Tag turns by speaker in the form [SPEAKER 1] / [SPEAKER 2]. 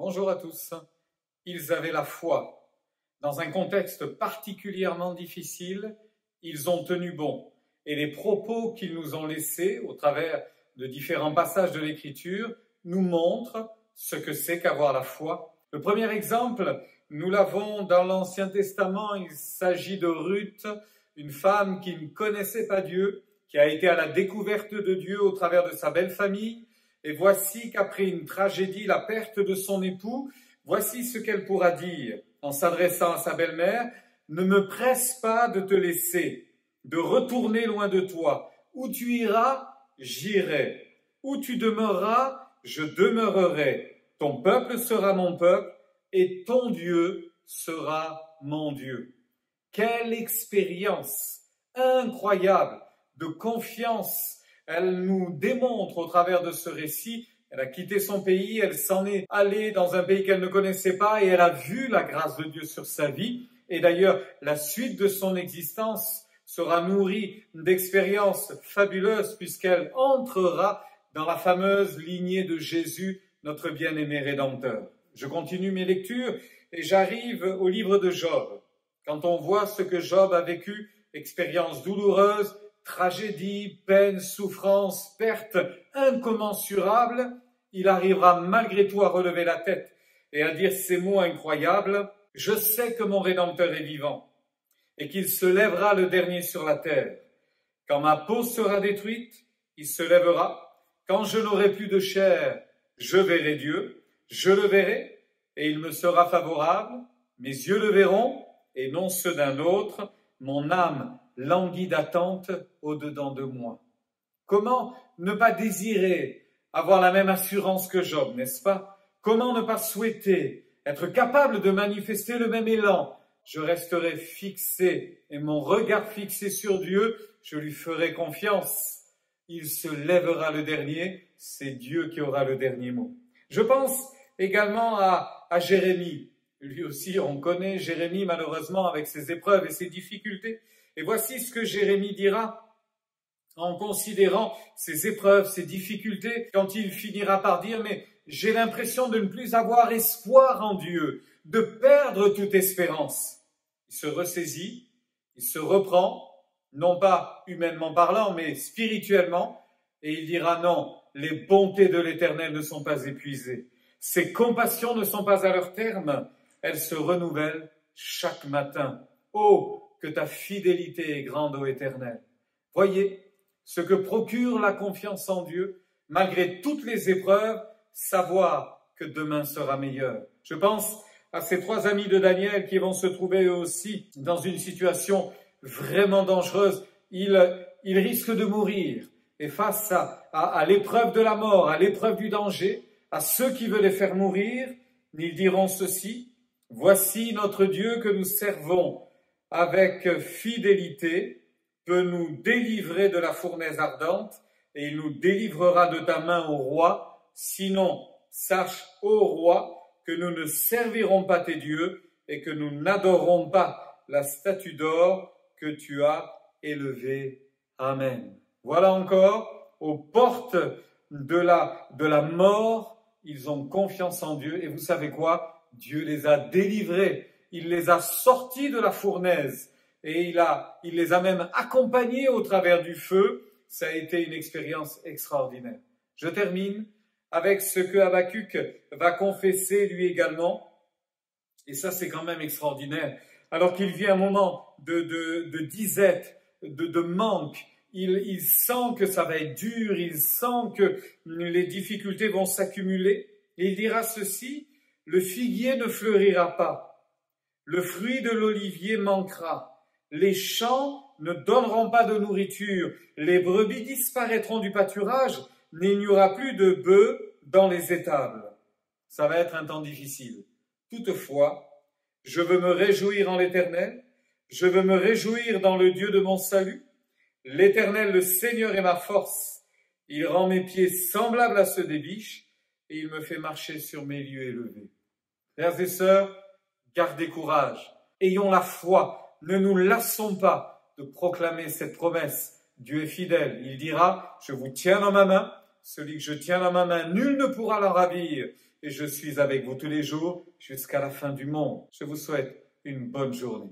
[SPEAKER 1] Bonjour à tous. Ils avaient la foi. Dans un contexte particulièrement difficile, ils ont tenu bon. Et les propos qu'ils nous ont laissés au travers de différents passages de l'Écriture nous montrent ce que c'est qu'avoir la foi. Le premier exemple, nous l'avons dans l'Ancien Testament. Il s'agit de Ruth, une femme qui ne connaissait pas Dieu, qui a été à la découverte de Dieu au travers de sa belle famille. Et voici qu'après une tragédie, la perte de son époux, voici ce qu'elle pourra dire en s'adressant à sa belle-mère. « Ne me presse pas de te laisser, de retourner loin de toi. Où tu iras, j'irai. Où tu demeureras, je demeurerai. Ton peuple sera mon peuple et ton Dieu sera mon Dieu. » Quelle expérience incroyable de confiance! Elle nous démontre au travers de ce récit, elle a quitté son pays, elle s'en est allée dans un pays qu'elle ne connaissait pas et elle a vu la grâce de Dieu sur sa vie. Et d'ailleurs, la suite de son existence sera nourrie d'expériences fabuleuses puisqu'elle entrera dans la fameuse lignée de Jésus, notre bien-aimé Rédempteur. Je continue mes lectures et j'arrive au livre de Job. Quand on voit ce que Job a vécu, expérience douloureuse, tragédie, peine, souffrance, perte incommensurable, il arrivera malgré tout à relever la tête et à dire ces mots incroyables. « Je sais que mon Rédempteur est vivant et qu'il se lèvera le dernier sur la terre. Quand ma peau sera détruite, il se lèvera. Quand je n'aurai plus de chair, je verrai Dieu. Je le verrai et il me sera favorable. Mes yeux le verront et non ceux d'un autre. Mon âme languit d'attente au-dedans de moi. » Comment ne pas désirer avoir la même assurance que Job, n'est-ce pas? Comment ne pas souhaiter être capable de manifester le même élan? Je resterai fixé et mon regard fixé sur Dieu, je lui ferai confiance. Il se lèvera le dernier, c'est Dieu qui aura le dernier mot. Je pense également à Jérémie. Lui aussi, on connaît Jérémie malheureusement avec ses épreuves et ses difficultés. Et voici ce que Jérémie dira en considérant ses épreuves, ses difficultés, quand il finira par dire « Mais j'ai l'impression de ne plus avoir espoir en Dieu, de perdre toute espérance. » Il se ressaisit, il se reprend, non pas humainement parlant, mais spirituellement, et il dira « Non, les bontés de l'Éternel ne sont pas épuisées. Ses compassions ne sont pas à leur terme. Elles se renouvellent chaque matin. Oh, que ta fidélité est grande, ô Éternel. » Voyez ce que procure la confiance en Dieu, malgré toutes les épreuves, savoir que demain sera meilleur. Je pense à ces trois amis de Daniel qui vont se trouver eux aussi dans une situation vraiment dangereuse. Ils risquent de mourir. Et face à l'épreuve de la mort, à l'épreuve du danger, à ceux qui veulent les faire mourir, ils diront ceci: « Voici notre Dieu que nous servons avec fidélité, peut nous délivrer de la fournaise ardente, et il nous délivrera de ta main, ô roi. Sinon, sache, ô roi, que nous ne servirons pas tes dieux, et que nous n'adorerons pas la statue d'or que tu as élevée. Amen. » Voilà encore, aux portes de la mort, ils ont confiance en Dieu, et vous savez quoi? Dieu les a délivrés, il les a sortis de la fournaise, et il les a même accompagnés au travers du feu. Ça a été une expérience extraordinaire. Je termine avec ce que Habakkuk va confesser lui également, et ça c'est quand même extraordinaire. Alors qu'il vit un moment de disette, de manque, il sent que ça va être dur, il sent que les difficultés vont s'accumuler, et il dira ceci: « Le figuier ne fleurira pas, le fruit de l'olivier manquera. Les champs ne donneront pas de nourriture, les brebis disparaîtront du pâturage, il n'y aura plus de bœufs dans les étables. » Ça va être un temps difficile. Toutefois, je veux me réjouir en l'Éternel, je veux me réjouir dans le Dieu de mon salut. L'Éternel, le Seigneur, est ma force. Il rend mes pieds semblables à ceux des biches et il me fait marcher sur mes lieux élevés. Frères et sœurs, gardez courage, ayons la foi. Ne nous lassons pas de proclamer cette promesse. Dieu est fidèle. Il dira « Je vous tiens dans ma main. Celui que je tiens dans ma main, nul ne pourra l'en ravir. et je suis avec vous tous les jours jusqu'à la fin du monde. Je vous souhaite une bonne journée.